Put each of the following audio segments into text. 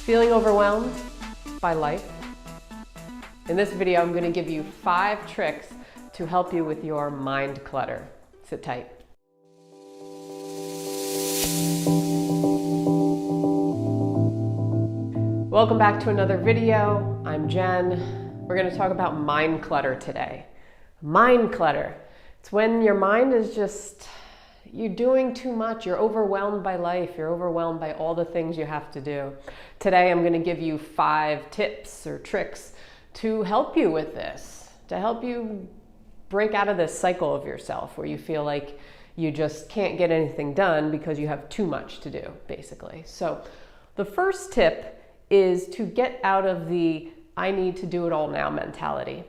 Feeling overwhelmed by life? In this video, I'm going to give you 5 tricks to help you with your mind clutter. Sit tight. Welcome back to another video. I'm Jen. We're going to talk about mind clutter today. Mind clutter. It's when your mind is just, you're doing too much. You're overwhelmed by life. You're overwhelmed by all the things you have to do. Today, I'm going to give you 5 tips or tricks to help you with this, to help you break out of this cycle of yourself where you feel like you just can't get anything done because you have too much to do, basically. So the first tip is to get out of the I need to do it all now mentality.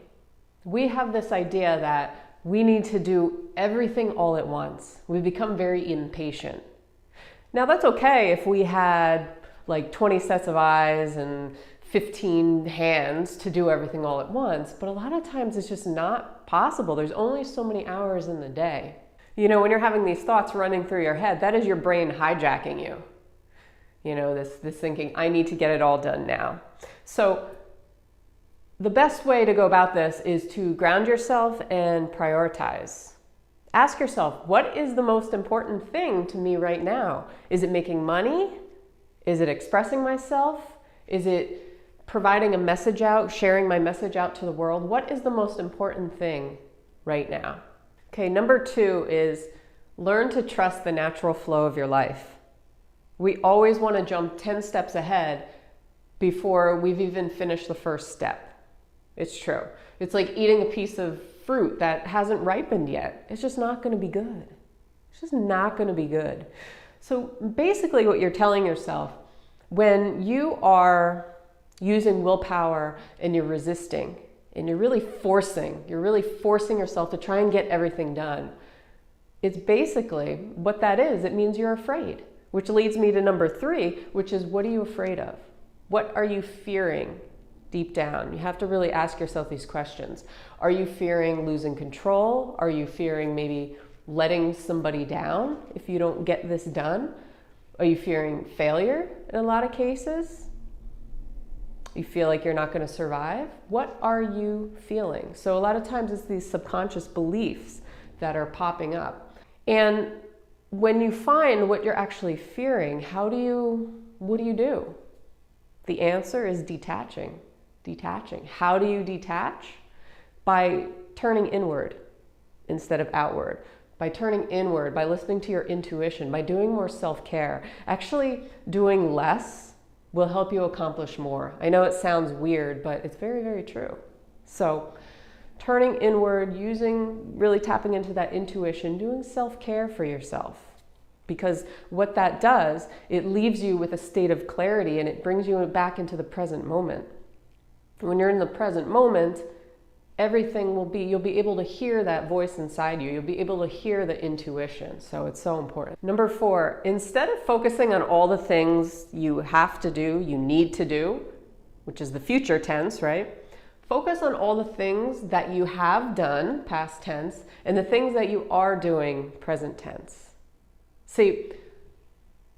We have this idea that we need to do everything all at once. We become very impatient. Now that's okay if we had like 20 sets of eyes and 15 hands to do everything all at once, but a lot of times it's just not possible. There's only so many hours in the day. You know, when you're having these thoughts running through your head, that is your brain hijacking you. You know, this thinking, I need to get it all done now. So the best way to go about this is to ground yourself and prioritize. Ask yourself, what is the most important thing to me right now? Is it making money? Is it expressing myself? Is it providing a message out, sharing my message out to the world? What is the most important thing right now? Okay, number 2 is learn to trust the natural flow of your life. We always want to jump 10 steps ahead before we've even finished the first step. It's true. It's like eating a piece of fruit that hasn't ripened yet. It's just not going to be good. It's just not going to be good. So basically what you're telling yourself, when you are using willpower and you're resisting and you're really forcing yourself to try and get everything done, it's basically what that is. It means you're afraid, which leads me to number 3, which is what are you afraid of? What are you fearing? Deep down, you have to really ask yourself these questions. Are you fearing losing control? Are you fearing maybe letting somebody down if you don't get this done? Are you fearing failure in a lot of cases? You feel like you're not going to survive? What are you feeling? So a lot of times it's these subconscious beliefs that are popping up. And when you find what you're actually fearing, what do you do? The answer is detaching. Detaching. How do you detach? By turning inward instead of outward. By turning inward, by listening to your intuition, by doing more self-care. Actually, doing less will help you accomplish more. I know it sounds weird, but it's very, very true. So, turning inward, really tapping into that intuition, doing self-care for yourself. Because what that does, it leaves you with a state of clarity and it brings you back into the present moment. When you're in the present moment, you'll be able to hear that voice inside you. You'll be able to hear the intuition. So it's so important. Number 4, instead of focusing on all the things you have to do, you need to do, which is the future tense, right? Focus on all the things that you have done, past tense, and the things that you are doing, present tense. See,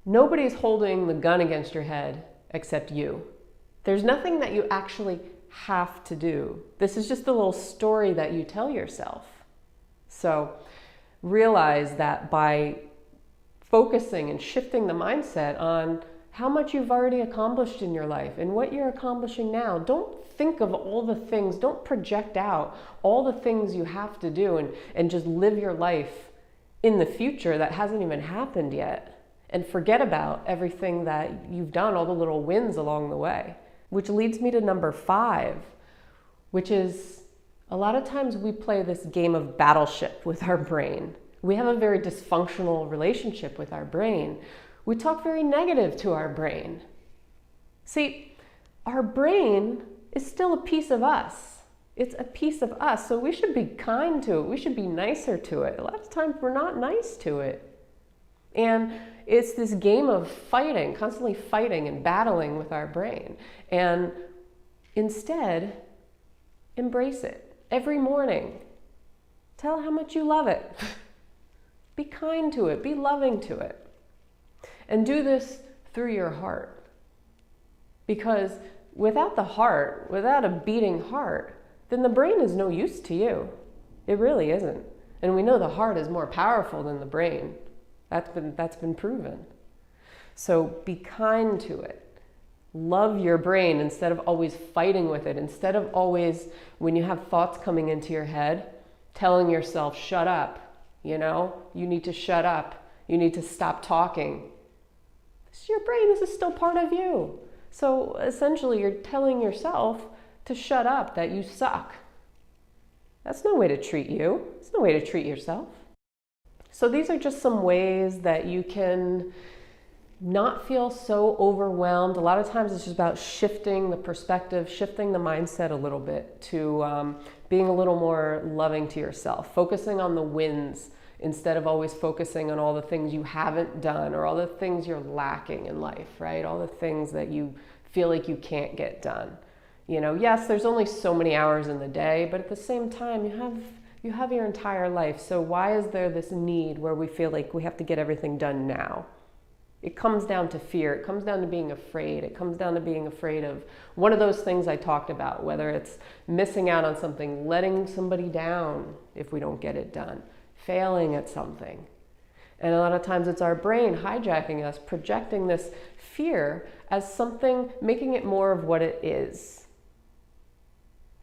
nobody's holding the gun against your head except you. There's nothing that you actually have to do. This is just a little story that you tell yourself. So realize that by focusing and shifting the mindset on how much you've already accomplished in your life and what you're accomplishing now, don't think of all the things, don't project out all the things you have to do and just live your life in the future that hasn't even happened yet. And forget about everything that you've done, all the little wins along the way. Which leads me to number 5, which is a lot of times we play this game of battleship with our brain. We have a very dysfunctional relationship with our brain. We talk very negative to our brain. See, our brain is still a piece of us. It's a piece of us, so we should be kind to it. We should be nicer to it. A lot of times we're not nice to it. And it's this game of fighting, constantly fighting and battling with our brain. And instead, embrace it. Every morning, tell how much you love it. Be kind to it. Be loving to it. And do this through your heart. Because without the heart, without a beating heart, then the brain is no use to you. It really isn't. And we know the heart is more powerful than the brain. That's been proven. So be kind to it. Love your brain instead of always fighting with it. Instead of always, when you have thoughts coming into your head, telling yourself, shut up, you need to shut up. You need to stop talking. This is your brain. This is still part of you. So essentially, you're telling yourself to shut up, that you suck. That's no way to treat you. It's no way to treat yourself. So these are just some ways that you can not feel so overwhelmed. A lot of times it's just about shifting the perspective, shifting the mindset a little bit to being a little more loving to yourself, focusing on the wins instead of always focusing on all the things you haven't done or all the things you're lacking in life, right? All the things that you feel like you can't get done. Yes, there's only so many hours in the day, but at the same time, you have your entire life. So why is there this need where we feel like we have to get everything done now? It comes down to fear. It comes down to being afraid. It comes down to being afraid of one of those things I talked about, whether it's missing out on something, letting somebody down if we don't get it done, failing at something. And a lot of times it's our brain hijacking us, projecting this fear as something, making it more of what it is.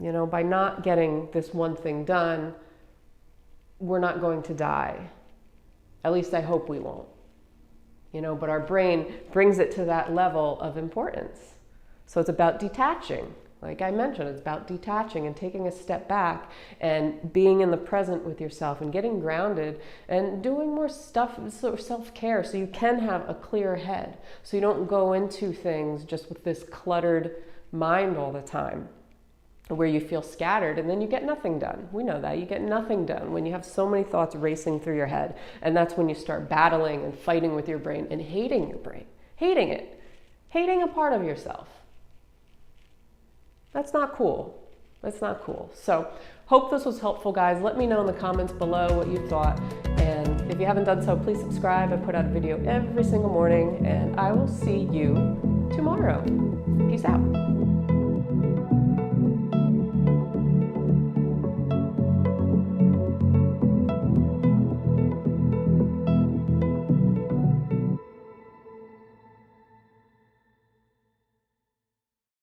By not getting this one thing done, we're not going to die. At least I hope we won't. But our brain brings it to that level of importance. So it's about detaching. Like I mentioned, it's about detaching and taking a step back and being in the present with yourself and getting grounded and doing more stuff, sort of self-care, so you can have a clear head. So you don't go into things just with this cluttered mind all the time, where you feel scattered and then you get nothing done. We know that. You get nothing done when you have so many thoughts racing through your head. And that's when you start battling and fighting with your brain and hating your brain. Hating it. Hating a part of yourself. That's not cool. That's not cool. So hope this was helpful, guys. Let me know in the comments below what you thought. And if you haven't done so, please subscribe. I put out a video every single morning, and I will see you tomorrow. Peace out.